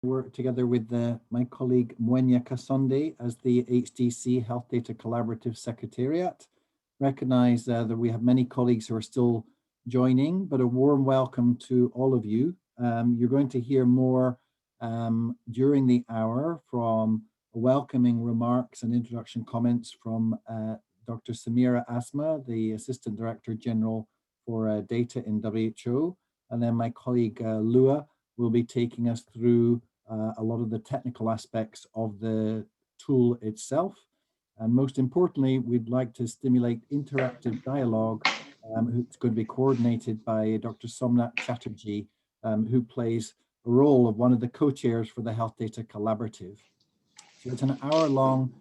work together with my colleague Mwenya Kasonde as the HDC Health Data Collaborative Secretariat. Recognize that we have many colleagues who are still joining, but a warm welcome to all of you. You're going to hear more during the hour from welcoming remarks and introduction comments from Dr. Samira Asma, the Assistant Director General for Data in WHO, and then my colleague Lua will be taking us through a lot of the technical aspects of the tool itself. And most importantly, we'd like to stimulate interactive dialogue. It's going to be coordinated by Dr. Somnath Chatterjee, who plays a role of one of the co-chairs for the Health Data Collaborative. So it's an hour-long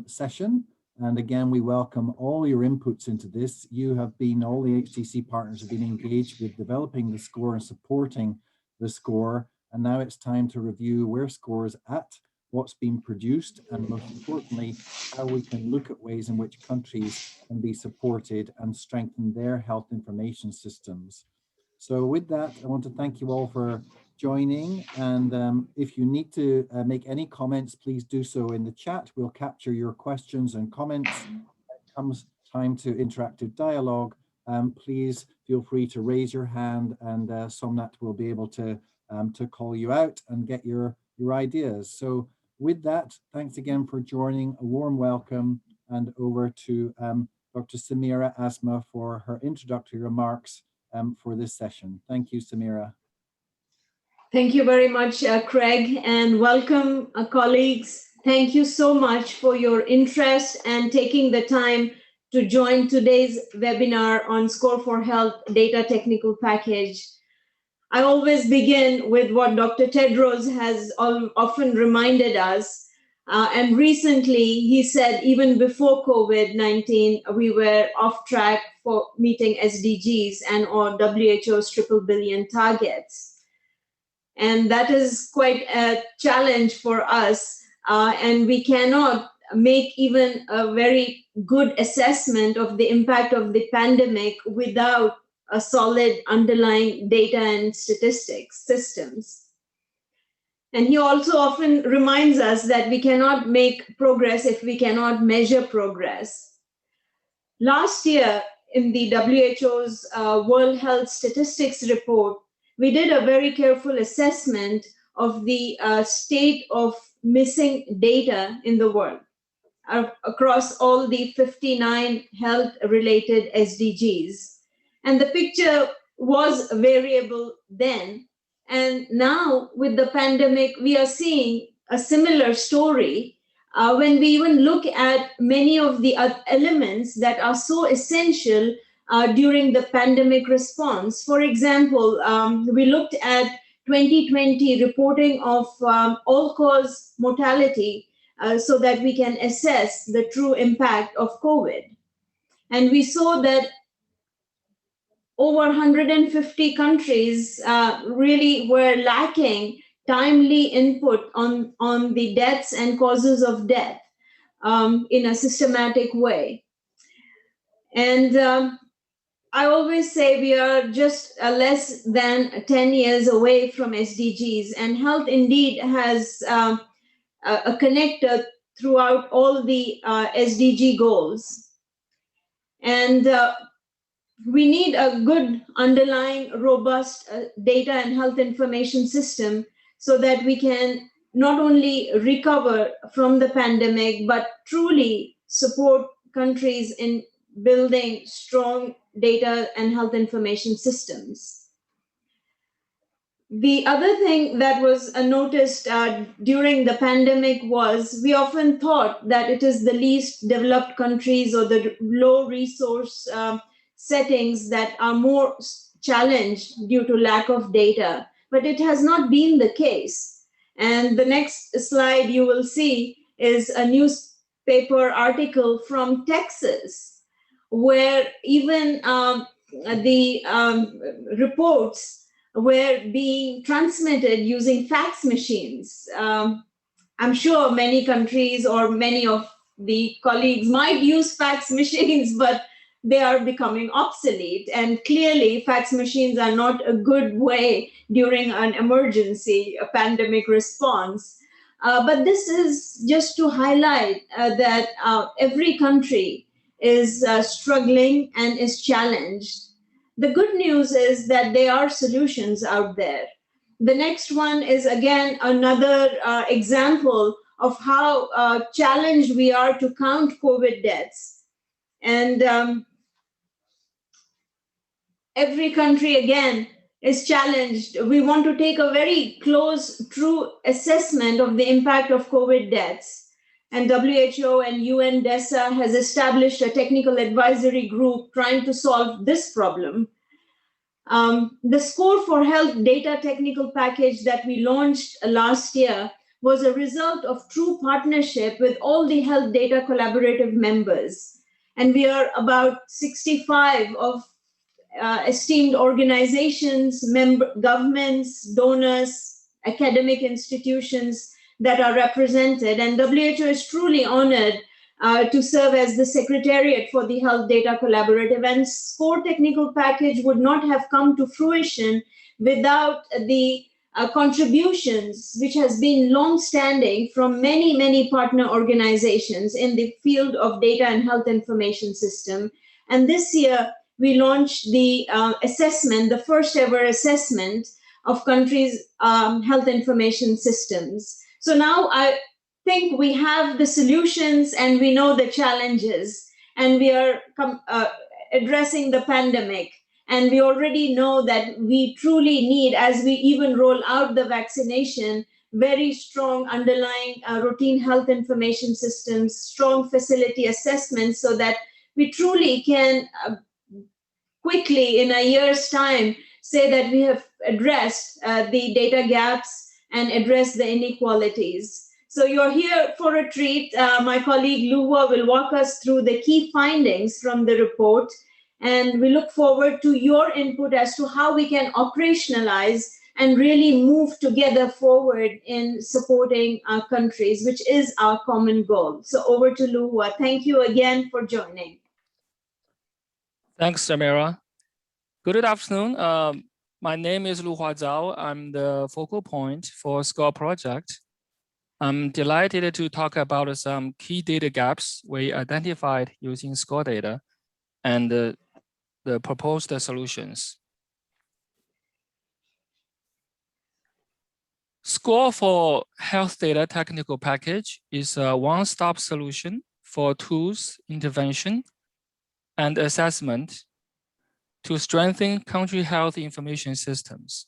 session. And again, we welcome all your inputs into this. You have been, all the HDC partners have been engaged with developing the SCORE and supporting the SCORE. And now it's time to review where SCORE is at, what's been produced, and most importantly, how we can look at ways in which countries can be supported and strengthen their health information systems. So with that, I want to thank you all for joining. And if you need to make any comments, please do so in the chat. We'll capture your questions and comments. When it comes time to interactive dialogue, please feel free to raise your hand, and Somnath will be able to call you out and get your ideas. So with that, thanks again for joining. A warm welcome, and over to Dr. Samira Asma for her introductory remarks for this session. Thank you, Samira. Thank you very much, Craig, and welcome, colleagues. Thank you so much for your interest and taking the time to join today's webinar on SCORE for Health Data Technical Package. I always begin with what Dr. Tedros has often reminded us. And recently, he said, even before COVID-19, we were off track for meeting SDGs and or WHO's triple billion targets. And that is quite a challenge for us. And we cannot make even a very good assessment of the impact of the pandemic without a solid underlying data and statistics systems. And he also often reminds us that we cannot make progress if we cannot measure progress. Last year, in the WHO's World Health Statistics Report, we did a very careful assessment of the state of missing data in the world across all the 59 health-related SDGs. And the picture was variable then. And now with the pandemic, we are seeing a similar story when we even look at many of the elements that are so essential during the pandemic response. For example, we looked at 2020 reporting of all-cause mortality so that we can assess the true impact of COVID. And we saw that over 150 countries really were lacking timely input on the deaths and causes of death in a systematic way. And I always say we are just less than 10 years away from SDGs, and health indeed has a connector throughout all the SDG goals. And we need a good underlying robust data and health information system so that we can not only recover from the pandemic, but truly support countries in building strong data and health information systems. The other thing that was noticed during the pandemic was we often thought that it is the least developed countries or the low resource settings that are more challenged due to lack of data, but it has not been the case. And the next slide you will see is a newspaper article from Texas, where even the reports were being transmitted using fax machines. I'm sure many countries or many of the colleagues might use fax machines, but they are becoming obsolete. And clearly, fax machines are not a good way during an emergency, a pandemic response. But this is just to highlight that every country is struggling and is challenged. The good news is that there are solutions out there. The next one is again another example of how challenged we are to count COVID deaths. And every country again is challenged. We want to take a very close, true assessment of the impact of COVID deaths. And WHO and UNDESA has established a technical advisory group trying to solve this problem. The SCORE for Health data technical package that we launched last year was a result of true partnership with all the health data collaborative members. And we are about 65 of esteemed organizations, governments, donors, academic institutions that are represented. And WHO is truly honored to serve as the Secretariat for the Health Data Collaborative. And SCORE technical package would not have come to fruition without the contributions, which has been long-standing from many, many partner organizations in the field of data and health information system. And this year, we launched the assessment, the first ever assessment of countries' health information systems. So now I think we have the solutions and we know the challenges, and we are addressing the pandemic. And we already know that we truly need, as we even roll out the vaccination, very strong underlying routine health information systems, strong facility assessments, so that we truly can quickly, in a year's time, say that we have addressed the data gaps and addressed the inequalities. So you're here for a treat. My colleague Luhua will walk us through the key findings from the report. And we look forward to your input as to how we can operationalize and really move together forward in supporting our countries, which is our common goal. So over to Luhua. Thank you again for joining. Thanks, Samira. Good afternoon. My name is Luhua Zhao. I'm the focal point for SCORE project. I'm delighted to talk about some key data gaps we identified using SCORE data and the proposed solutions. SCORE for Health Data Technical Package is a one-stop solution for tools, intervention, and assessment to strengthen country health information systems.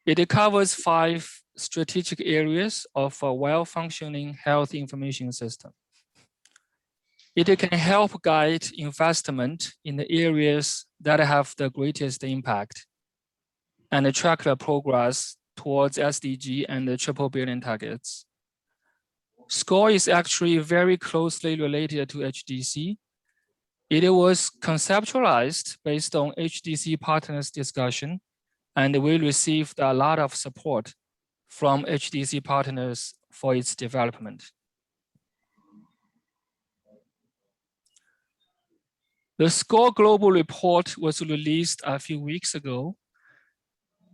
It covers 5 strategic areas of a well-functioning health information system. It can help guide investment in the areas that have the greatest impact and track the progress towards SDG and the triple billion targets. SCORE is actually very closely related to HDC. It was conceptualized based on HDC partners' discussion, and we received a lot of support from HDC partners for its development. The SCORE Global Report was released a few weeks ago.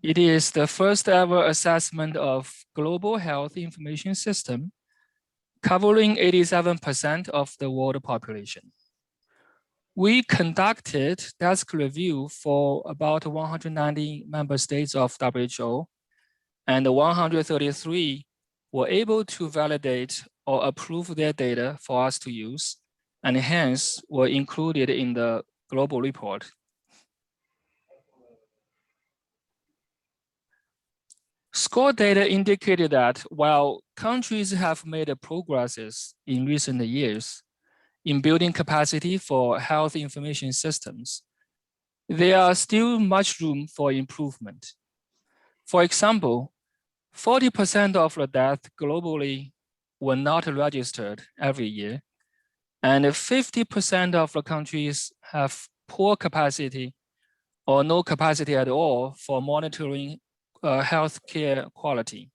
It is the first ever assessment of global health information system, covering 87% of the world population. We conducted desk review for about 190 member states of WHO, and 133 were able to validate or approve their data for us to use, and hence were included in the global report. SCORE data indicated that while countries have made progresses in recent years in building capacity for health information systems, there are still much room for improvement. For example, 40% of the deaths globally were not registered every year, and 50% of the countries have poor capacity or no capacity at all for monitoring healthcare quality.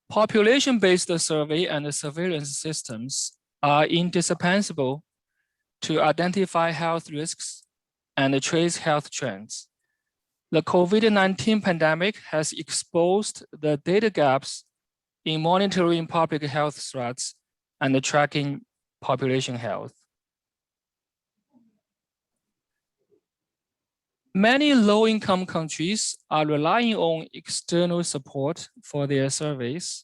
Population-based survey and surveillance systems are indispensable to identify health risks and trace health trends. The COVID-19 pandemic has exposed the data gaps in monitoring public health threats and tracking population health. Many low-income countries are relying on external support for their surveys.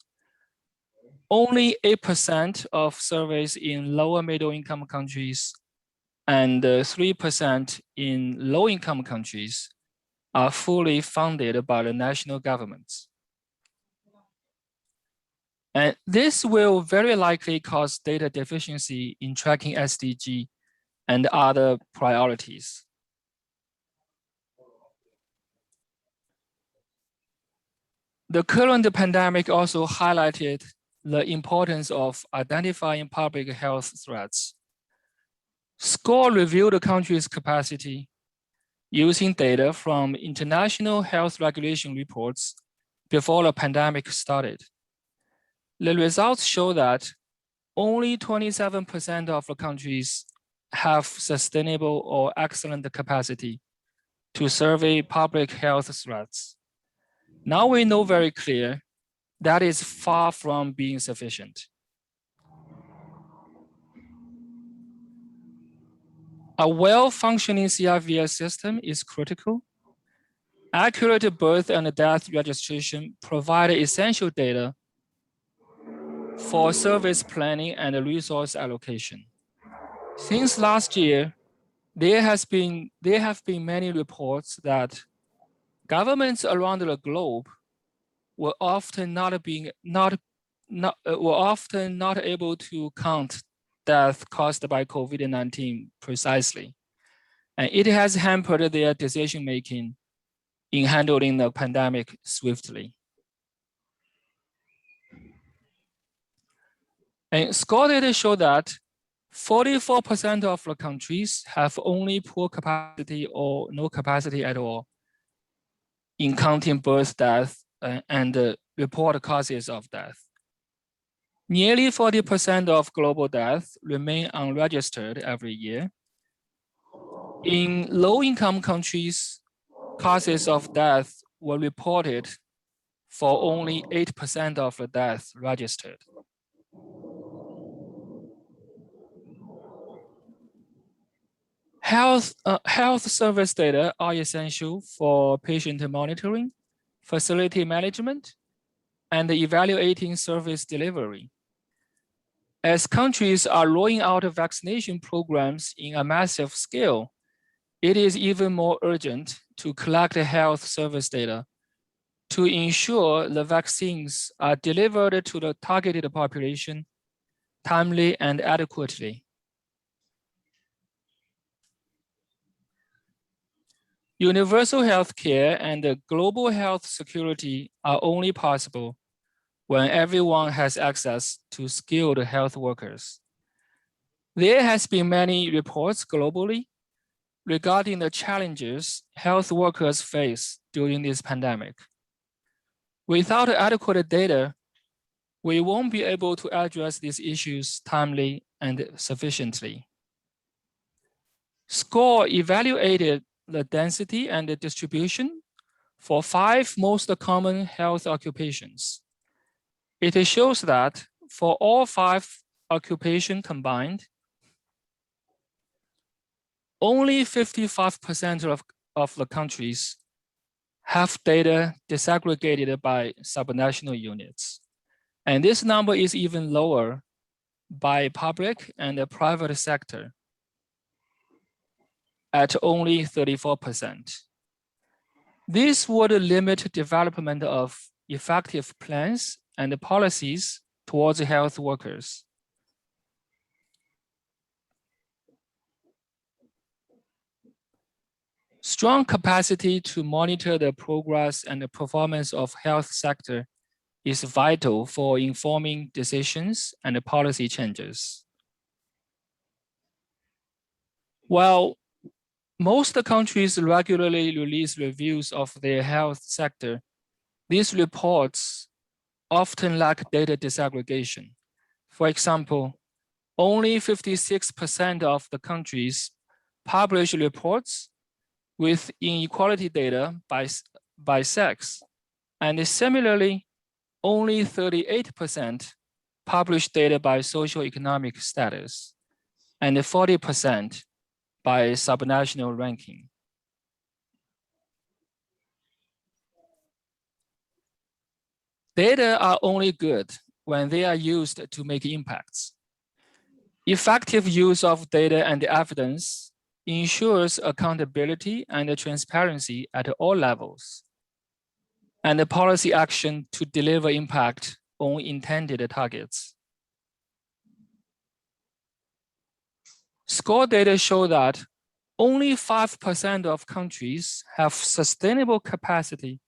Only 8% of surveys in lower middle-income countries and 3% in low-income countries are fully funded by the national governments. And this will very likely cause data deficiency in tracking SDG and other priorities. The current pandemic also highlighted the importance of identifying public health threats. SCORE reviewed the country's capacity using data from international health regulation reports before the pandemic started. The results show that only 27% of the countries have sustainable or excellent capacity to survey public health threats. Now we know very clear that is far from being sufficient. A well-functioning CRVS system is critical. Accurate birth and death registration provide essential data for service planning and resource allocation. Since last year, there have been many reports that governments around the globe were often not able to count death caused by COVID-19 precisely, and it has hampered their decision-making in handling the pandemic swiftly. And SCORE data show that 44% of the countries have only poor capacity or no capacity at all in counting birth, death, and report causes of death. Nearly 40% of global deaths remain unregistered every year. In low-income countries, causes of death were reported for only 8% of the deaths registered. Health service data are essential for patient monitoring, facility management, and evaluating service delivery. As countries are rolling out vaccination programs in a massive scale, it is even more urgent to collect health service data to ensure the vaccines are delivered to the targeted population timely and adequately. Universal health care and global health security are only possible when everyone has access to skilled health workers. There has been many reports globally regarding the challenges health workers face during this pandemic. Without adequate data, we won't be able to address these issues timely and sufficiently. SCORE evaluated the density and the distribution for 5 most common health occupations. It shows that for all 5 occupations combined, only 55% of the countries have data disaggregated by subnational units. And this number is even lower by public and the private sector at only 34%. This would limit development of effective plans and policies towards health workers. Strong capacity to monitor the progress and the performance of health sector is vital for informing decisions and policy changes. While most countries regularly release reviews of their health sector, these reports often lack data disaggregation. For example, only 56% of the countries publish reports with inequality data by sex. And similarly, only 38% publish data by socioeconomic status, and 40% by subnational ranking. Data are only good when they are used to make impacts. Effective use of data and evidence ensures accountability and transparency at all levels, and the policy action to deliver impact on intended targets. SCORE data show that only 5% of countries have sustainable capacity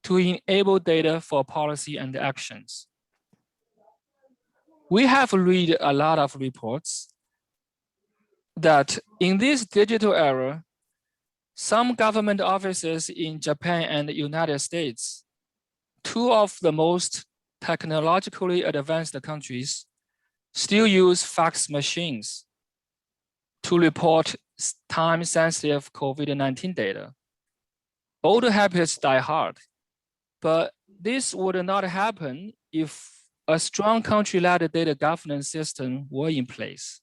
to enable data for policy and actions. We have read a lot of reports that in this digital era, some government offices in Japan and the United States, two of the most technologically advanced countries, still use fax machines to report time-sensitive COVID-19 data. Old habits die hard, but this would not happen if a strong country-led data governance system were in place.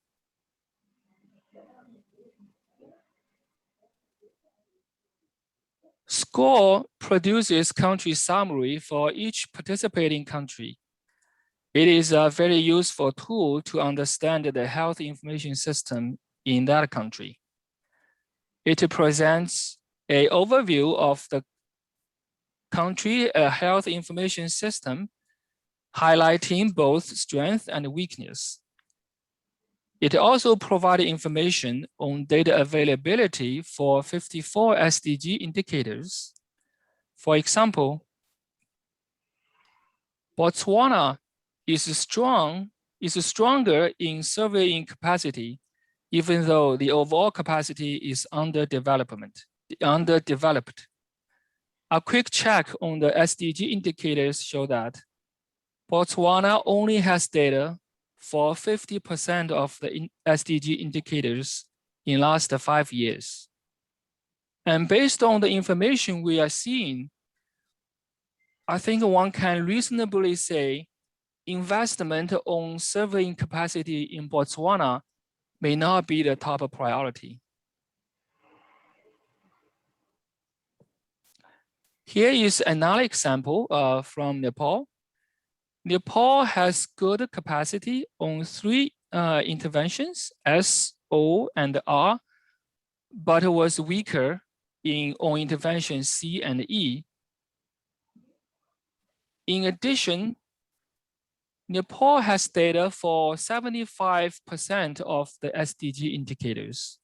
SCORE produces country summary for each participating country. It is a very useful tool to understand the health information system in that country. It presents an overview of the country health information system, highlighting both strength and weakness. It also provides information on data availability for 54 SDG indicators. For example, Botswana is stronger in surveying capacity, even though the overall capacity is underdeveloped. A quick check on the SDG indicators show that Botswana only has data for 50% of the SDG indicators in the last 5 years. And based on the information we are seeing, I think one can reasonably say investment on surveying capacity in Botswana may not be the top priority. Here is another example from Nepal. Nepal has good capacity on 3 interventions, S, O, and R, but was weaker on intervention C and E. In addition, Nepal has data for 75% of the SDG indicators.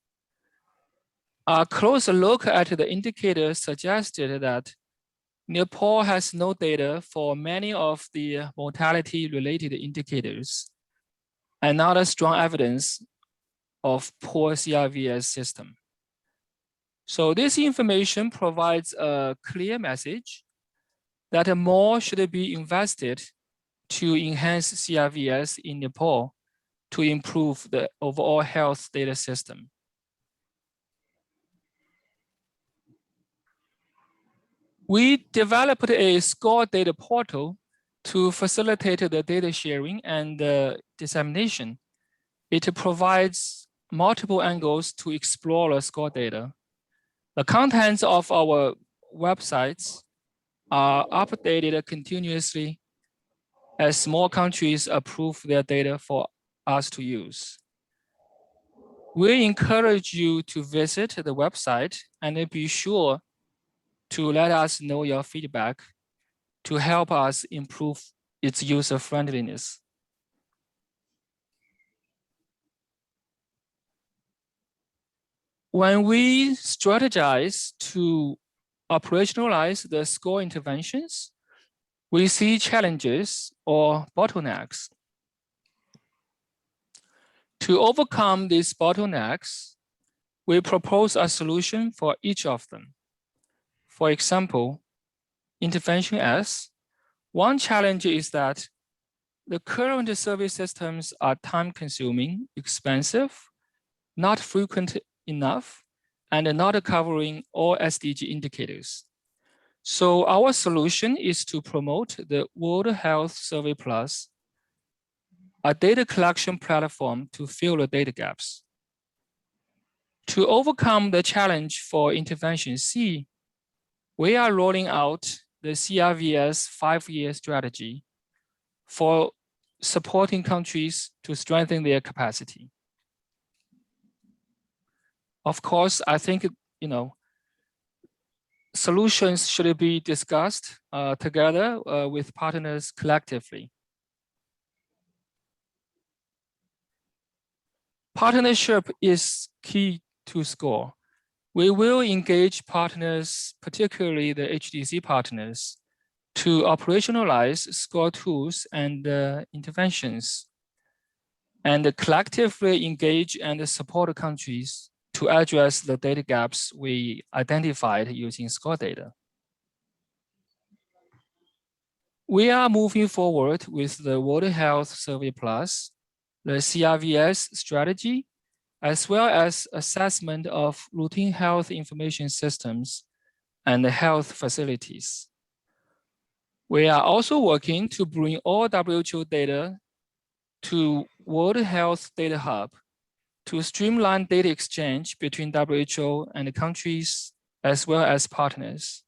A closer look at the indicators suggested that Nepal has no data for many of the mortality-related indicators, another strong evidence of poor CRVS system. So this information provides a clear message that more should be invested to enhance CRVS in Nepal to improve the overall health data system. We developed a SCORE data portal to facilitate the data sharing and dissemination. It provides multiple angles to explore the SCORE data. The contents of our websites are updated continuously as more countries approve their data for us to use. We encourage you to visit the website and be sure to let us know your feedback to help us improve its user friendliness. When we strategize to operationalize the SCORE interventions, we see challenges or bottlenecks. To overcome these bottlenecks, we propose a solution for each of them. For example, intervention S, one challenge is that the current survey systems are time-consuming, expensive, not frequent enough, and not covering all SDG indicators. So our solution is to promote the World Health Survey Plus, a data collection platform to fill the data gaps. To overcome the challenge for intervention C, we are rolling out the CRVS 5-year strategy for supporting countries to strengthen their capacity. Of course, I think, solutions should be discussed together with partners collectively. Partnership is key to SCORE. We will engage partners, particularly the HDC partners, to operationalize SCORE tools and interventions, and collectively engage and support countries to address the data gaps we identified using SCORE data. We are moving forward with the World Health Survey Plus, the CRVS strategy, as well as assessment of routine health information systems and health facilities. We are also working to bring all WHO data to World Health Data Hub to streamline data exchange between WHO and the countries, as well as partners.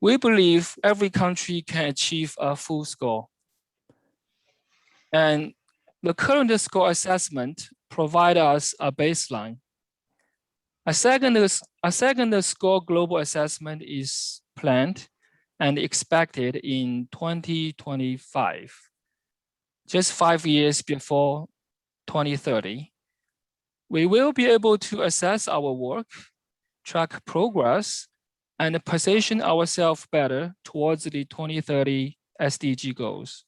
We believe every country can achieve a full score. And the current score assessment provides us a baseline. A second score global assessment is planned and expected in 2025, just 5 years before 2030. We will be able to assess our work, track progress, and position ourselves better towards the 2030 SDG goals.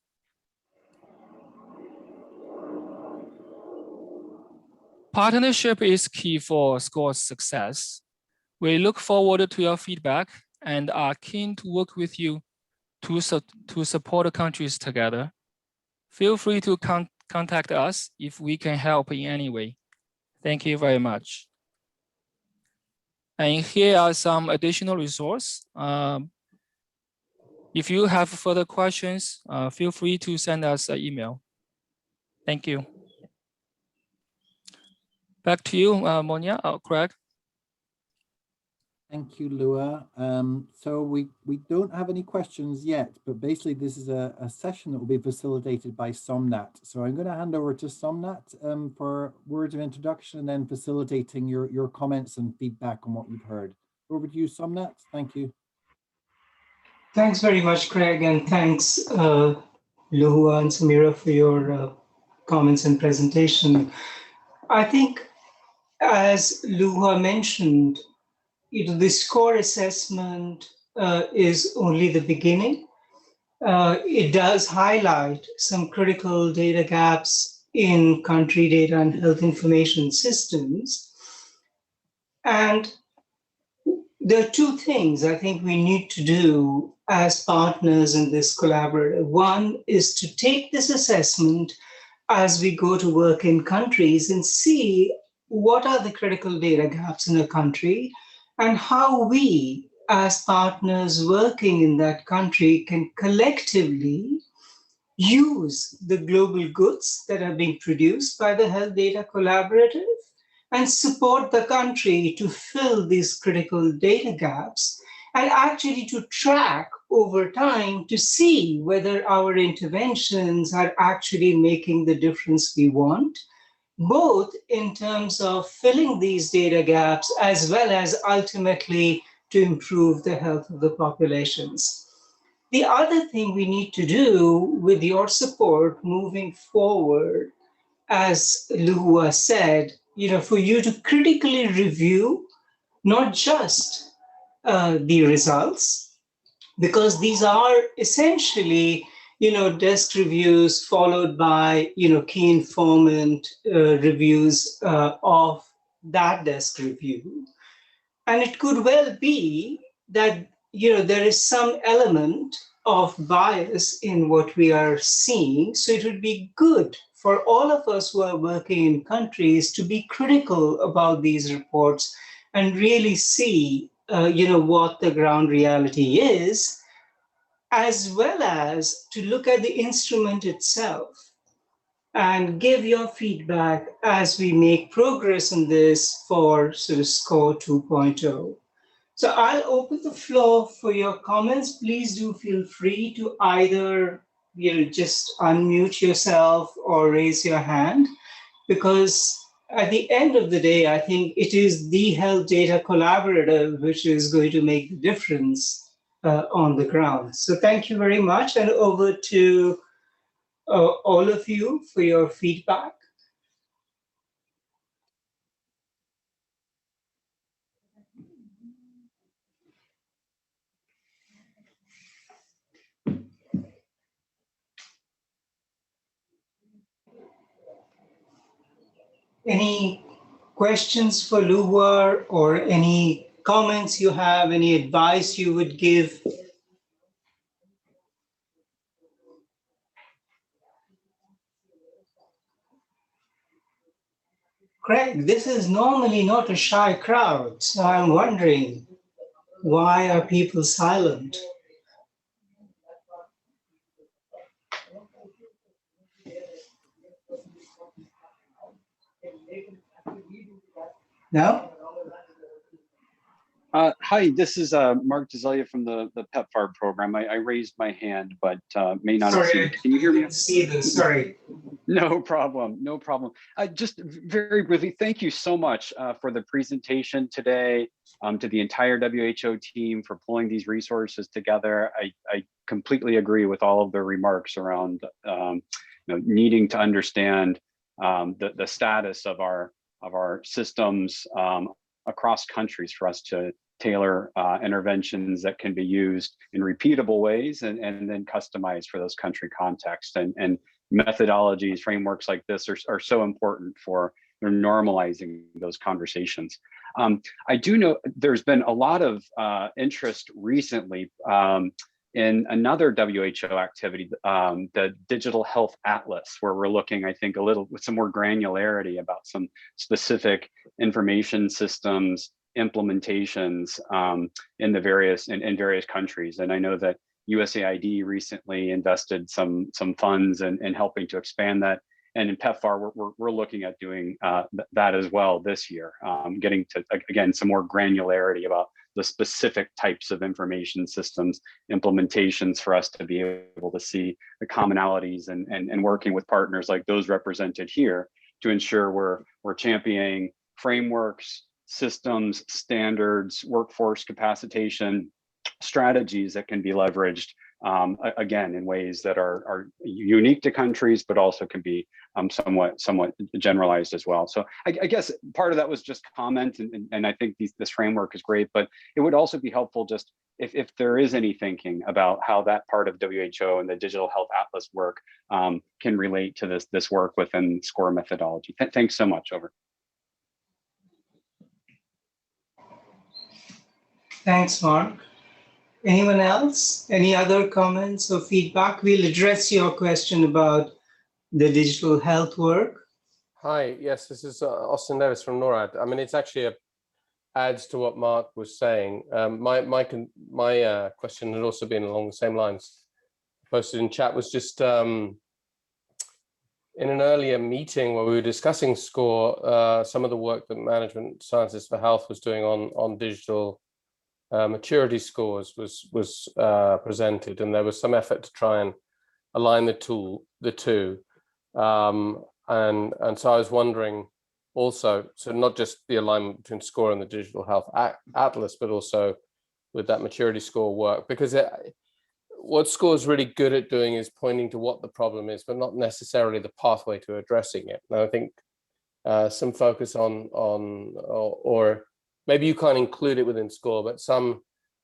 Partnership is key for SCORE's success. We look forward to your feedback and are keen to work with you to support countries together. Feel free to contact us if we can help in any way. Thank you very much. And here are some additional resources. If you have further questions, feel free to send us an email. Thank you. Back to you, Monia, Craig. Thank you, Lua. So we don't have any questions yet, but basically this is a session that will be facilitated by Somnat. So I'm going to hand over to Somnat for words of introduction and then facilitating your comments and feedback on what you've heard. Over to you, Somnat. Thank you. Thanks very much, Craig, and thanks, Lua and Samira, for your comments and presentation. I think, as Lua mentioned, the SCORE assessment is only the beginning. It does highlight some critical data gaps in country data and health information systems. And there are two things I think we need to do as partners in this collaborative. One is to take this assessment as we go to work in countries and see what are the critical data gaps in a country and how we, as partners working in that country, can collectively use the global goods that are being produced by the Health Data Collaborative and support the country to fill these critical data gaps and actually to track over time to see whether our interventions are actually making the difference we want, both in terms of filling these data gaps as well as ultimately to improve the health of the populations. The other thing we need to do with your support moving forward, as Lua said, for you to critically review not just the results, because these are essentially desk reviews followed by, key informant reviews of that desk review. And it could well be that, there is some element of bias in what we are seeing. So it would be good for all of us who are working in countries to be critical about these reports and really see, what the ground reality is, as well as to look at the instrument itself and give your feedback as we make progress in this for sort of SCORE 2.0. So I'll open the floor for your comments. Please do feel free to either just unmute yourself or raise your hand, because at the end of the day, I think it is the Health Data Collaborative which is going to make the difference on the ground. So thank you very much, and over to all of you for your feedback. Any questions for Luhua, or any comments you have, any advice you would give? Craig, this is normally not a shy crowd, so I'm wondering, why are people silent? No? Hi, this is Mark Dezelia from the PEPFAR program. I raised my hand, but may not have seen it. Can you hear me? I didn't see this, sorry. No problem, no problem. Just very briefly, thank you so much for the presentation today, to the entire WHO team for pulling these resources together. I completely agree with all of the remarks around needing to understand the status of our systems across countries for us to tailor interventions that can be used in repeatable ways and then customized for those country contexts. And methodologies, frameworks like this are so important for normalizing those conversations. I do know there's been a lot of interest recently in another WHO activity, the Digital Health Atlas, where we're looking, I think, a little with some more granularity about some specific information systems implementations in various countries. And I know that USAID recently invested some funds in helping to expand that. And in PEPFAR, we're looking at doing that as well this year, getting to, again, some more granularity about the specific types of information systems implementations for us to be able to see the commonalities and working with partners like those represented here to ensure we're championing frameworks, systems, standards, workforce capacitation, strategies that can be leveraged, again, in ways that are unique to countries, but also can be somewhat generalized as well. So I guess part of that was just comment, and I think this framework is great, but it would also be helpful just if there is any thinking about how that part of WHO and the Digital Health Atlas work can relate to this work within SCORE methodology. Thanks so much, over. Thanks, Mark. Anyone else? Any other comments or feedback? We'll address your question about the digital health work. Hi, yes, this is Austin Davis from NORAD. I mean, it's actually adds to what Mark was saying. My question had also been along the same lines. Posted in chat was just in an earlier meeting where we were discussing SCORE, some of the work that Management Sciences for Health was doing on digital maturity scores was presented, and there was some effort to try and align the two. And so I was wondering also, so not just the alignment between SCORE and the Digital Health Atlas, but also with that maturity score work, because what SCORE is really good at doing is pointing to what the problem is, but not necessarily the pathway to addressing it. And I think some focus on or maybe you can't include it within SCORE, but some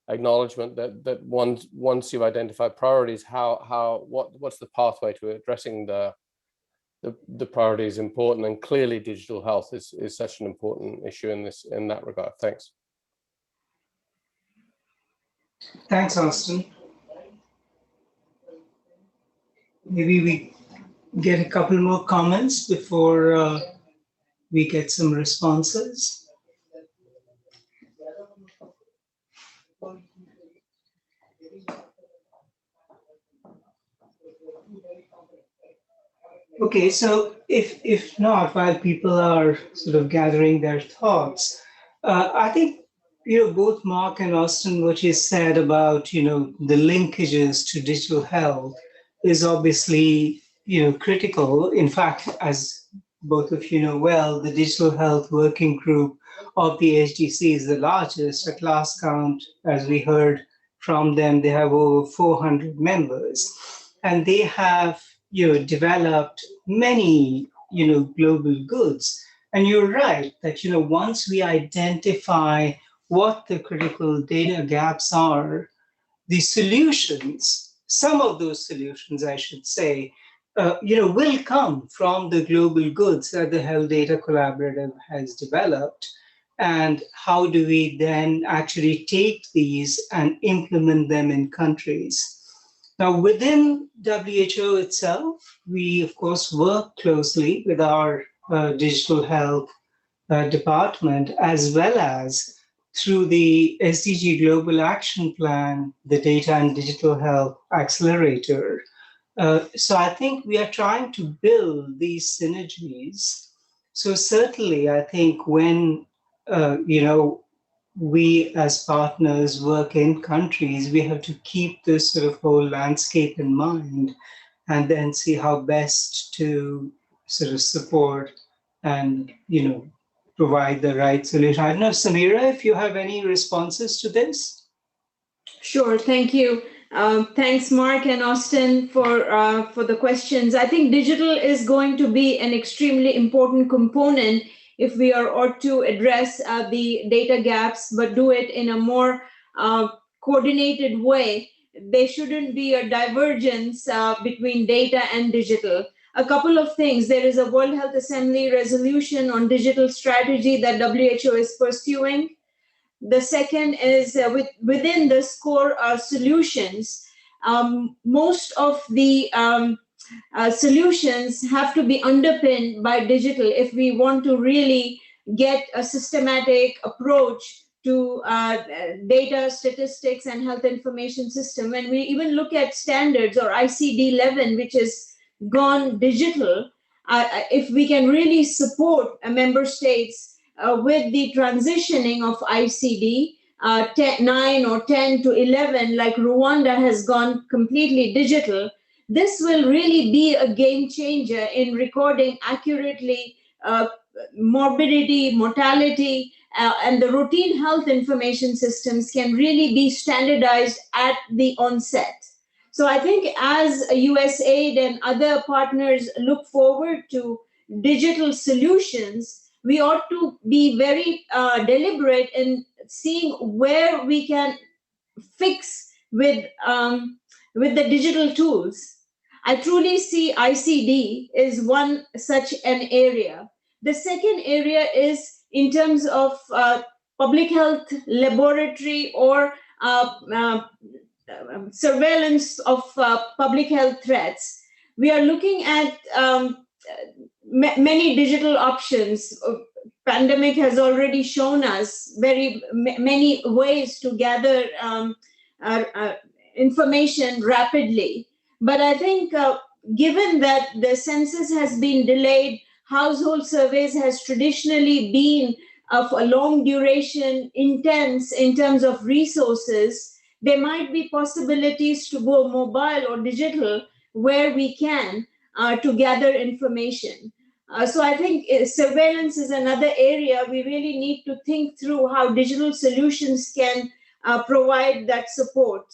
acknowledgement that once you've identified priorities, what's the pathway to addressing the priority is important, and clearly digital health is such an important issue in that regard. Thanks. Thanks, Austin. maybe we get a couple more comments before we get some responses. Okay, so if not, while people are sort of gathering their thoughts, I think, both Mark and Austin, what you said about, the linkages to digital health is obviously, critical. In fact, as both of you know well, the Digital Health Working Group of the HDC is the largest. At last count, as we heard from them, they have over 400 members. And they have, developed many, global goods. And you're right that, once we identify what the critical data gaps are, the solutions, some of those solutions, I should say, will come from the global goods that the Health Data Collaborative has developed. And how do we then actually take these and implement them in countries? Now, within WHO itself, we, of course, work closely with our digital health department, as well as through the SDG Global Action Plan, the Data and Digital Health Accelerator. So I think we are trying to build these synergies. So certainly, I think when, we as partners work in countries, we have to keep this sort of whole landscape in mind and then see how best to sort of support and, provide the right solution. I don't know, Samira, if you have any responses to this? Sure, thank you. Thanks, Mark and Austin, for the questions. I think digital is going to be an extremely important component if we ought to address the data gaps, but do it in a more coordinated way. There shouldn't be a divergence between data and digital. A couple of things. There is a World Health Assembly resolution on digital strategy that WHO is pursuing. The second is within the SCORE solutions, most of the solutions have to be underpinned by digital if we want to really get a systematic approach to data, statistics, and health information system. When we even look at standards or ICD-11, which is gone digital, if we can really support member states with the transitioning of ICD 9 or 10 to 11, like Rwanda has gone completely digital, this will really be a game changer in recording accurately morbidity, mortality, and the routine health information systems can really be standardized at the onset. So I think as USAID and other partners look forward to digital solutions, we ought to be very deliberate in seeing where we can fix with the digital tools. I truly see ICD is one such an area. The second area is in terms of public health laboratory or surveillance of public health threats. We are looking at many digital options. Pandemic has already shown us many ways to gather information rapidly. But I think given that the census has been delayed, household surveys has traditionally been of a long duration, intense in terms of resources, there might be possibilities to go mobile or digital where we can to gather information. So I think surveillance is another area we really need to think through how digital solutions can provide that support.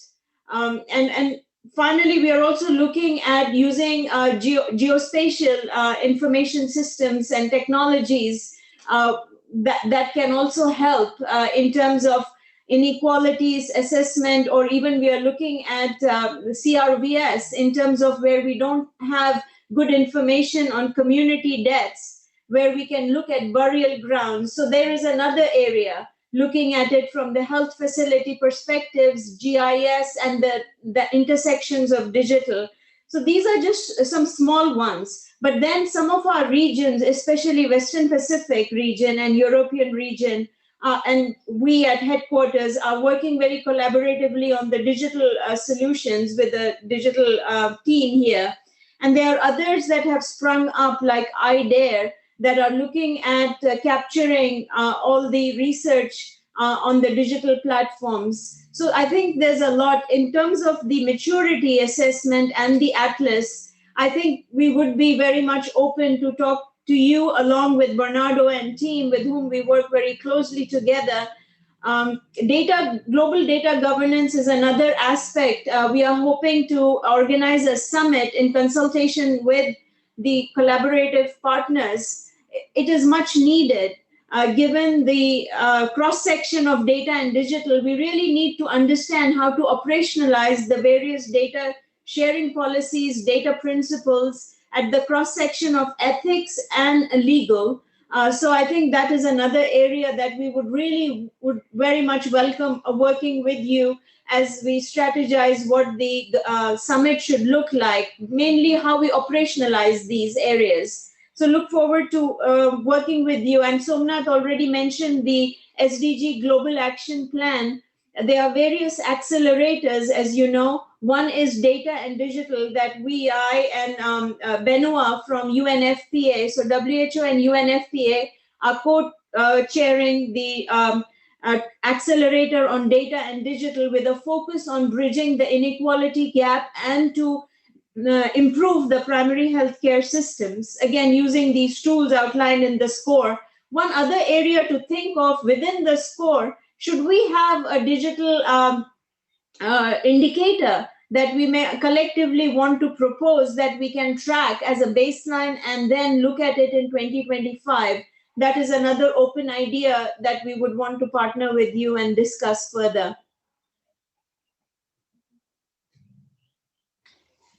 And finally, we are also looking at using geospatial information systems and technologies that can also help in terms of inequalities assessment, or even we are looking at CRVS in terms of where we don't have good information on community deaths, where we can look at burial grounds. So there is another area looking at it from the health facility perspectives, GIS, and the intersections of digital. So these are just some small ones. But then some of our regions, especially Western Pacific region and European region, and we at headquarters are working very collaboratively on the digital solutions with the digital team here. And there are others that have sprung up like iDare that are looking at capturing all the research on the digital platforms. So I think there's a lot in terms of the maturity assessment and the atlas. I think we would be very much open to talk to you along with Bernardo and team with whom we work very closely together. Global data governance is another aspect. We are hoping to organize a summit in consultation with the collaborative partners. It is much needed. Given the cross-section of data and digital, we really need to understand how to operationalize the various data sharing policies, data principles at the cross-section of ethics and legal. So I think that is another area that we would very much welcome working with you as we strategize what the summit should look like, mainly how we operationalize these areas. So look forward to working with you. And Somnath already mentioned the SDG Global Action Plan. There are various accelerators, as you know. One is data and digital that I and Benoit from UNFPA, so WHO and UNFPA are co-chairing the accelerator on data and digital with a focus on bridging the inequality gap and to improve the primary healthcare systems, again, using these tools outlined in the SCORE. One other area to think of within the SCORE, should we have a digital indicator that we may collectively want to propose that we can track as a baseline and then look at it in 2025? That is another open idea that we would want to partner with you and discuss further.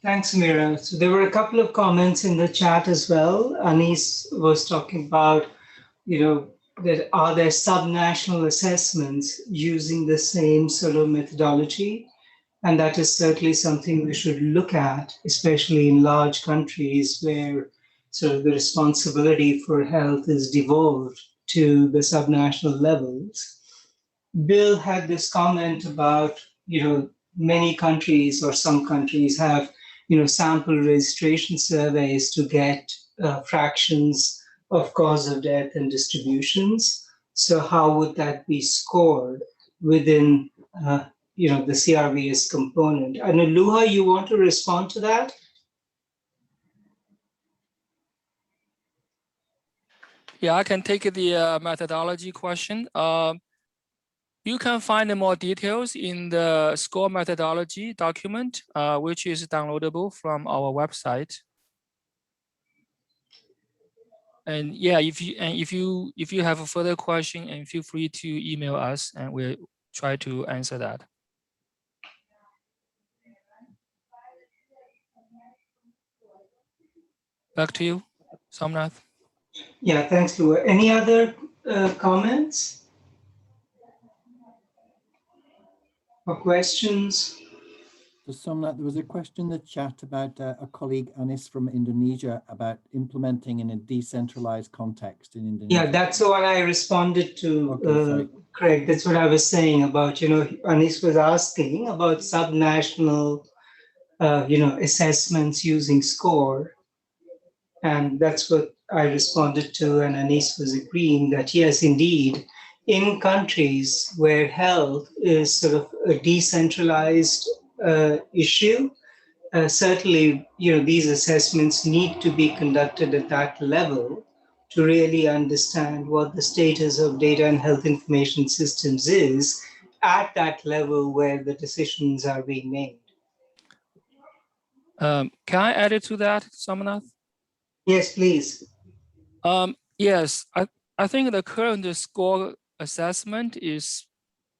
Thanks, Mira. So there were a couple of comments in the chat as well. Anis was talking about, that are there subnational assessments using the same sort of methodology? And that is certainly something we should look at, especially in large countries where sort of the responsibility for health is devolved to the subnational levels. Bill had this comment about, many countries or some countries have sample registration surveys to get fractions of cause of death and distributions. So how would that be scored within, the CRVS component? And Luha, you want to respond to that? Yeah, I can take the methodology question. You can find more details in the SCORE methodology document, which is downloadable from our website. And yeah, if you have a further question, and feel free to email us, and we'll try to answer that. Back to you, Somnath. Yeah, thanks, Luha. Any other comments or questions? So Somnath, there was a question in the chat about a colleague, Anis from Indonesia, about implementing in a decentralized context in Indonesia. Yeah, that's what I responded to, Okay, Craig. That's what I was saying about, Anis was asking about subnational, assessments using SCORE. And that's what I responded to, and Anis was agreeing that, yes, indeed, in countries where health is sort of a decentralized issue, certainly, these assessments need to be conducted at that level to really understand what the status of data and health information systems is at that level where the decisions are being made. Can I add it to that, Somnath? Yes, please. Yes, I think the current SCORE assessment is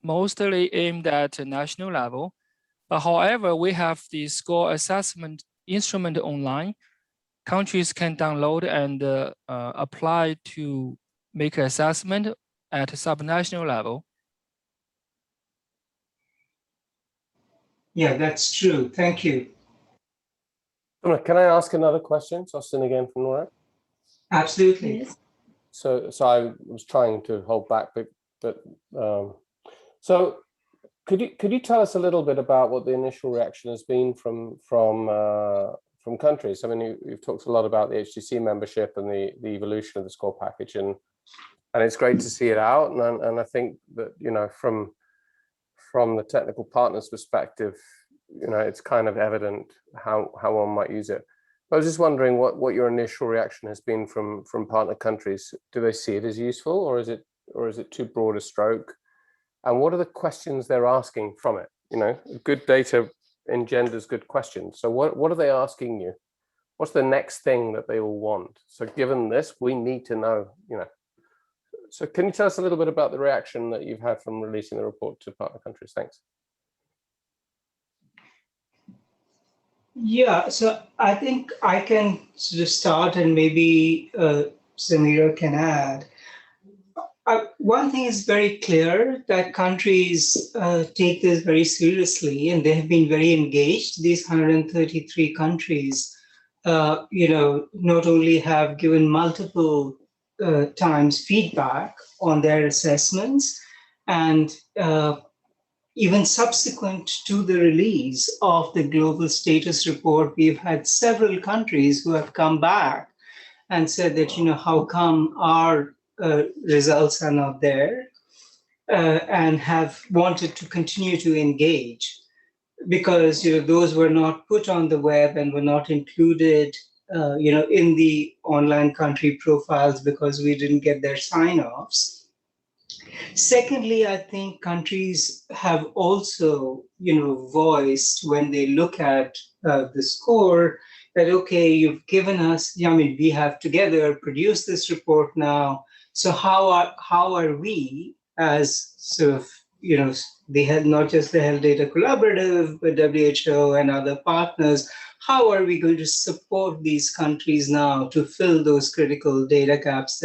mostly aimed at a national level. However, we have the SCORE assessment instrument online. Countries can download and apply to make an assessment at a subnational level. Yeah, that's true. Thank you. Can I ask another question, Austin, again from Nora? Absolutely. Yes. So I was trying to hold back, but so could you tell us a little bit about what the initial reaction has been from countries? I mean, you've talked a lot about the HDC membership and the evolution of the SCORE package, and it's great to see it out. And I think that, you know, from the technical partners' perspective, you know, it's kind of evident how one might use it. I was just wondering what your initial reaction has been from partner countries. Do they see it as useful, or is it too broad a stroke? And what are the questions they're asking from it? You know, good data engenders good questions. So what are they asking you? What's the next thing that they all want? So given this, we need to know, you know. So can you tell us a little bit about the reaction that you've had from releasing the report to partner countries? Thanks. Yeah, so I think I can sort of start, and maybe Samira can add. One thing is very clear, that countries take this very seriously, and they have been very engaged. These 133 countries, you know, not only have given multiple times feedback on their assessments, and even subsequent to the release of the global status report, we've had several countries who have come back and said that, you know, how come our results are not there, and have wanted to continue to engage, because, you know, those were not put on the web and were not included, you know, in the online country profiles because we didn't get their sign-offs. Secondly, I think countries have also, you know, voiced when they look at the score that, okay, you've given us, I mean, we have together produced this report now. So how are we, as sort of, you know, not just the Health Data Collaborative, but WHO and other partners, how are we going to support these countries now to fill those critical data gaps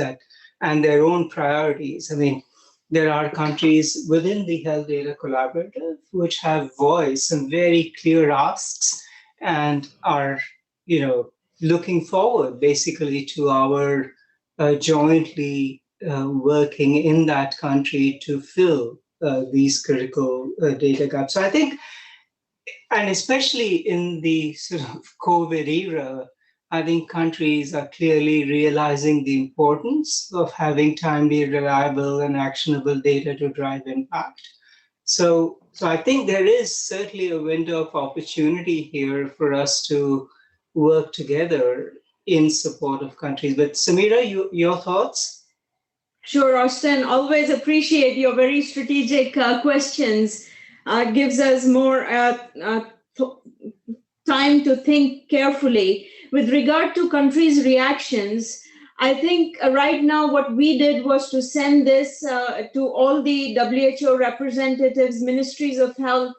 and their own priorities? I mean, there are countries within the Health Data Collaborative which have voiced some very clear asks and are, you know, looking forward basically to our jointly working in that country to fill these critical data gaps. So I think, and especially in the sort of COVID era, I think countries are clearly realizing the importance of having timely, reliable, and actionable data to drive impact. So I think there is certainly a window of opportunity here for us to work together in support of countries. But Samira, your thoughts? Sure, Austin. Always appreciate your very strategic questions. Gives us more time to think carefully. With regard to countries' reactions, I think right now what we did was to send this to all the WHO representatives, ministries of health.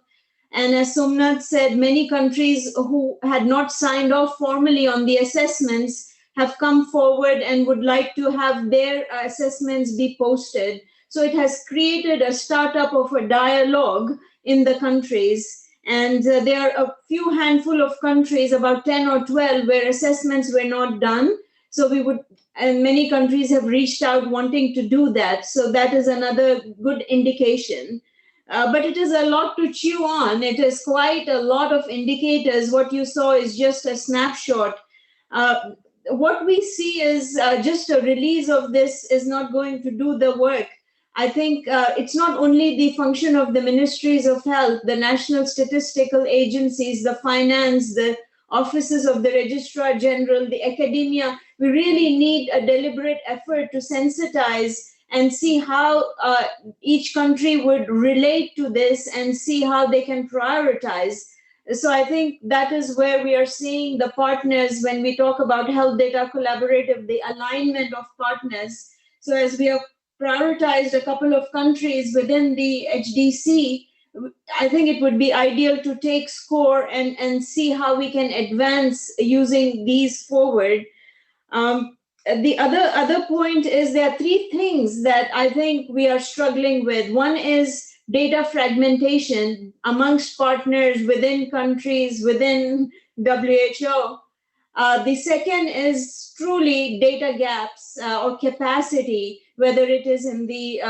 And as Somnath said, many countries who had not signed off formally on the assessments have come forward and would like to have their assessments be posted. So it has created a startup of a dialogue in the countries. And there are a few handful of countries, about 10 or 12, where assessments were not done. So and many countries have reached out wanting to do that. So that is another good indication. But it is a lot to chew on. It is quite a lot of indicators. What you saw is just a snapshot. What we see is just a release of this is not going to do the work. I think it's not only the function of the ministries of health, the national statistical agencies, the finance, the offices of the registrar general, the academia. We really need a deliberate effort to sensitize and see how each country would relate to this and see how they can prioritize. So I think that is where we are seeing the partners when we talk about Health Data Collaborative, the alignment of partners. So as we have prioritized a couple of countries within the HDC, I think it would be ideal to take SCORE and see how we can advance using these forward. The other point is there are three things that I think we are struggling with. One is data fragmentation amongst partners within countries, within WHO. The second is truly data gaps or capacity, whether it is in the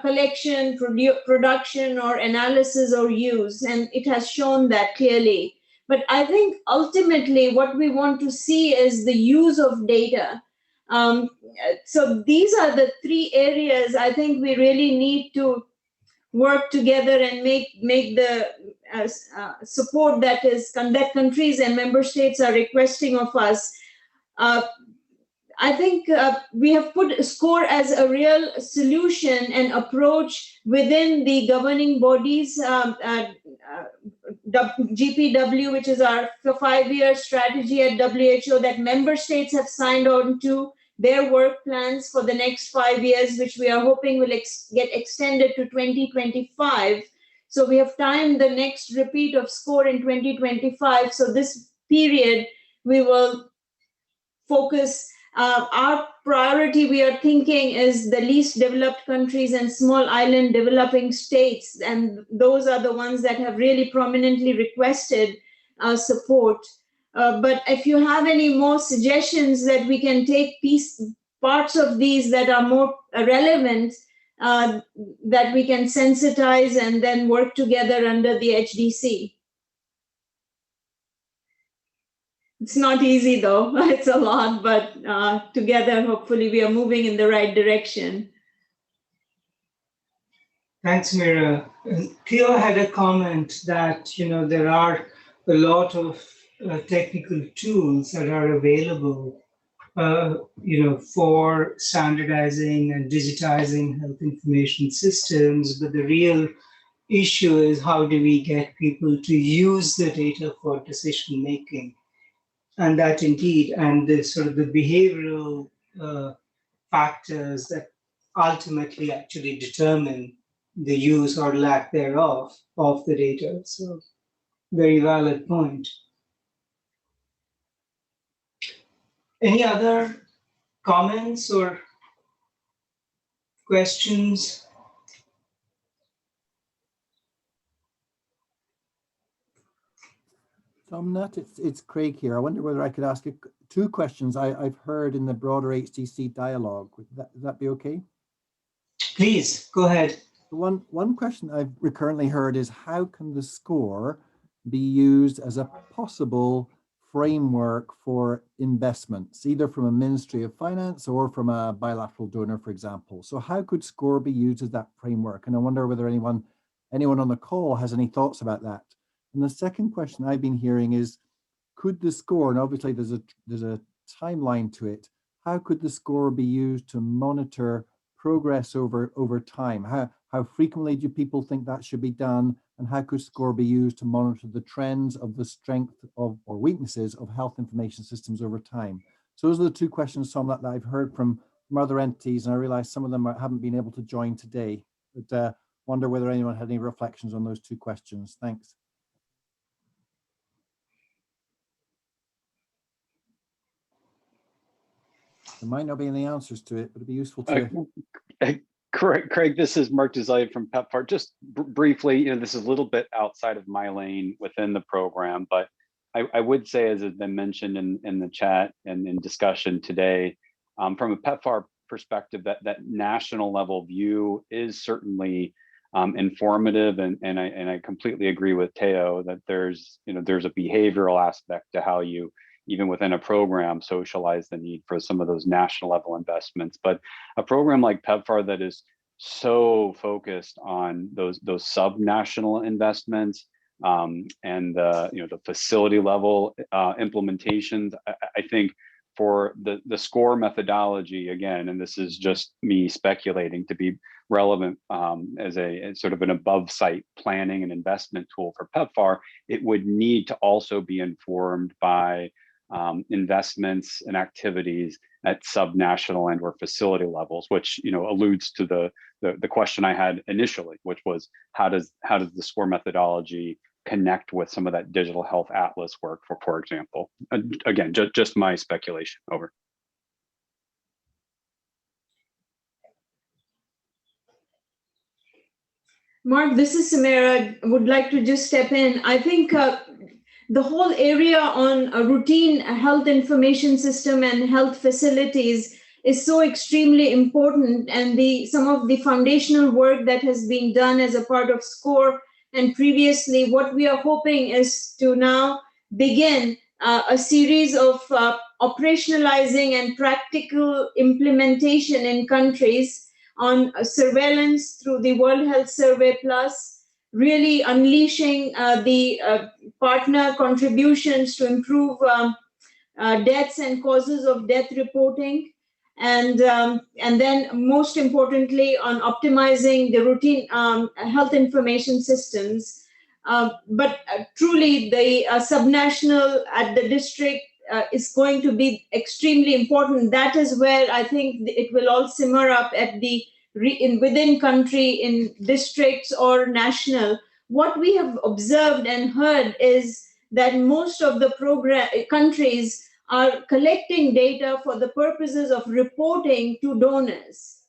collection, production, or analysis or use, and it has shown that clearly. But I think ultimately what we want to see is the use of data. So these are the three areas I think we really need to work together and make the support that countries and member states are requesting of us. I think we have put SCORE as a real solution and approach within the governing bodies, GPW, which is our 5-year strategy at WHO that member states have signed on to their work plans for the next 5 years, which we are hoping will get extended to 2025. So we have timed the next repeat of SCORE in 2025. So this period, we will focus. Our priority, we are thinking, is the least developed countries and small island developing states. And those are the ones that have really prominently requested support. But if you have any more suggestions that we can take parts of these that are more relevant, that we can sensitize and then work together under the HDC. It's not easy though, it's a lot, but together, hopefully we are moving in the right direction. Thanks, Mira. Theo had a comment that, there are a lot of technical tools that are available, for standardizing and digitizing health information systems. But the real issue is how do we get people to use the data for decision making? And that indeed, and the sort of the behavioral factors that ultimately actually determine the use or lack thereof of the data. So very valid point. Any other comments or questions? Somnat, it's Craig here. I wonder whether I could ask you 2 questions I've heard in the broader HDC dialogue. Would that be okay? Please, go ahead. One question I've recurrently heard is how can the SCORE be used as a possible framework for investments, either from a Ministry of Finance or from a bilateral donor, for example? So how could SCORE be used as that framework? And I wonder whether anyone on the call has any thoughts about that. And the second question I've been hearing is, could the SCORE, and obviously there's a timeline to it, how could the SCORE be used to monitor progress over time? How frequently do people think that should be done? And how could SCORE be used to monitor the trends of the strength of or weaknesses of health information systems over time? So those are the 2 questions, Somnat, that I've heard from other entities, and I realize some of them haven't been able to join today, but wonder whether anyone had any reflections on those 2 questions. Thanks. There might not be any answers to it, but it'd be useful to. Craig, this is Mark Desai from PEPFAR. Just briefly, this is a little bit outside of my lane within the program, but I would say, as has been mentioned in the chat and in discussion today, from a PEPFAR perspective, that national level view is certainly informative, and I completely agree with Theo that there's a behavioral aspect to how you, even within a program, socialize the need for some of those national level investments. But a program like PEPFAR that is so focused on those sub-national investments and the facility level implementations, I think for the SCORE methodology, again, and this is just me speculating, to be relevant as sort of an above site planning and investment tool for PEPFAR, it would need to also be informed by investments and activities at subnational and or facility levels, which alludes to the question I had initially, which was how does the SCORE methodology connect with some of that digital health atlas work, for example. Again, just my speculation. Over. Mark, this is Samira. I would like to just step in. I think the whole area on a routine health information system and health facilities is so extremely important, and some of the foundational work that has been done as a part of SCORE and previously, what we are hoping is to now begin a series of operationalizing and practical implementation in countries on surveillance through the World Health Survey Plus, really unleashing the partner contributions to improve deaths and causes of death reporting, and then most importantly on optimizing the routine health information systems. But truly the subnational at the district is going to be extremely important. That is where I think it will all simmer up at the within country, in districts or national. What we have observed and heard is that most of the countries are collecting data for the purposes of reporting to donors,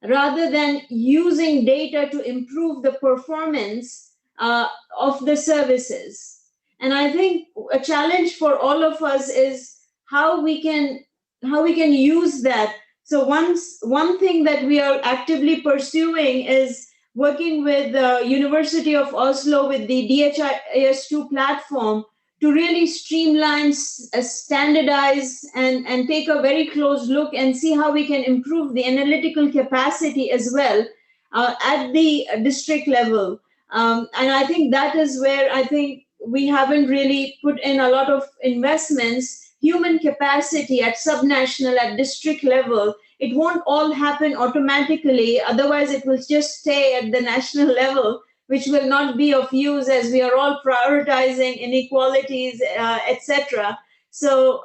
rather than using data to improve the performance of the services. And I think a challenge for all of us is how we can use that. So one thing that we are actively pursuing is working with the University of Oslo with the DHIS2 platform to really streamline, standardize, and take a very close look and see how we can improve the analytical capacity as well at the district level. And I think that is where I think we haven't really put in a lot of investments. Human capacity at subnational, at district level, it won't all happen automatically. Otherwise, it will just stay at the national level, which will not be of use as we are all prioritizing inequalities, etc. So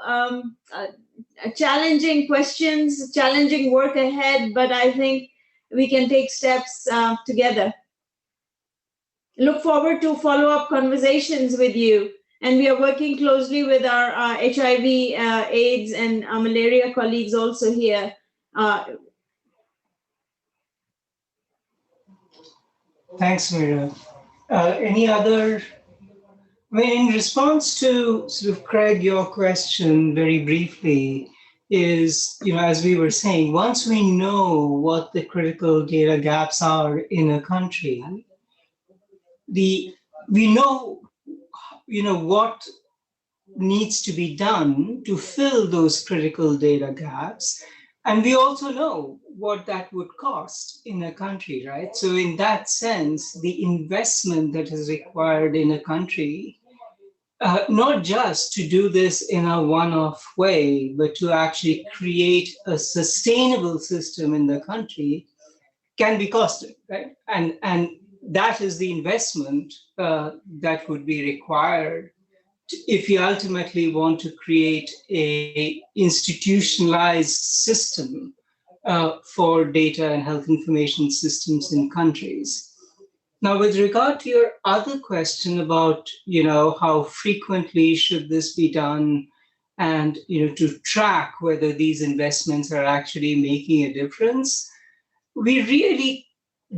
challenging questions, challenging work ahead, but I think we can take steps together. Look forward to follow-up conversations with you. And we are working closely with our HIV, AIDS, and malaria colleagues also here. Thanks, Mira. Any other? I mean, in response to sort of Craig, your question very briefly is, as we were saying, once we know what the critical data gaps are in a country, we know, what needs to be done to fill those critical data gaps. And we also know what that would cost in a country, right? So in that sense, the investment that is required in a country, not just to do this in a one-off way, but to actually create a sustainable system in the country, can be costly, right? And that is the investment that would be required if you ultimately want to create a institutionalized system for data and health information systems in countries. Now, with regard to your other question about, how frequently should this be done, and to track whether these investments are actually making a difference, we really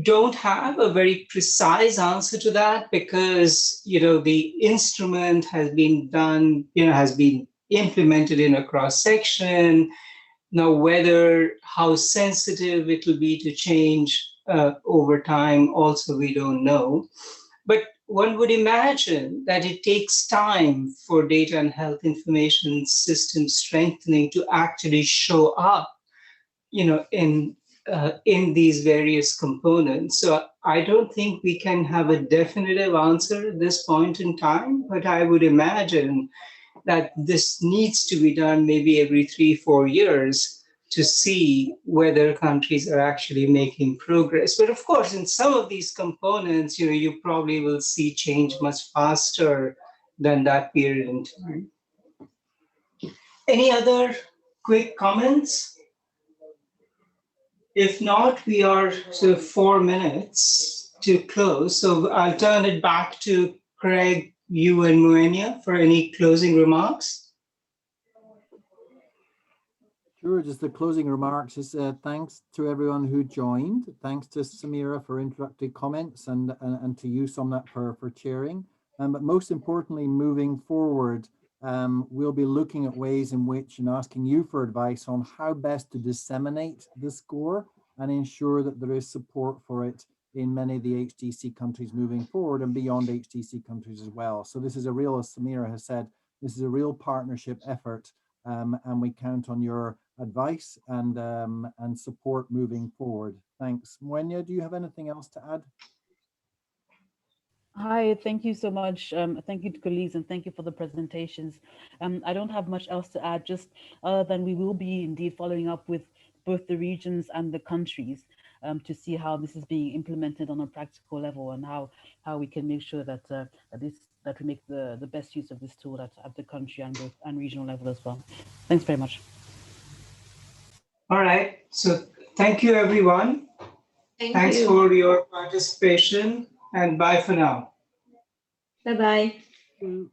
don't have a very precise answer to that, because the instrument has been done, has been implemented in a cross section. Now, how sensitive it will be to change over time, also we don't know. But one would imagine that it takes time for data and health information system strengthening to actually show up, in these various components. So I don't think we can have a definitive answer at this point in time, but I would imagine that this needs to be done maybe every 3-4 years to see whether countries are actually making progress. But of course, in some of these components, you probably will see change much faster than that period in time. Any other quick comments? If not, we are sort of 4 minutes to close. So I'll turn it back to Craig, you and Muenia for any closing remarks. Sure, just the closing remarks is thanks to everyone who joined. Thanks to Samira for introductory comments, and to you, Somnath, for chairing. But most importantly, moving forward, we'll be looking at ways in which and asking you for advice on how best to disseminate the score and ensure that there is support for it in many of the HDC countries moving forward and beyond HDC countries as well. So this is a real, as Samira has said, this is a real partnership effort, and we count on your advice and support moving forward. Thanks. Mwenya, do you have anything else to add? Hi, thank you so much. Thank you to colleagues and thank you for the presentations. I don't have much else to add, just other than we will be indeed following up with both the regions and the countries to see how this is being implemented on a practical level and how we can make sure that that we make the best use of this tool at the country and regional level as well. Thanks very much. All right. So thank you, everyone. Thanks you. for your participation, and bye for now. Bye-bye. Thank you.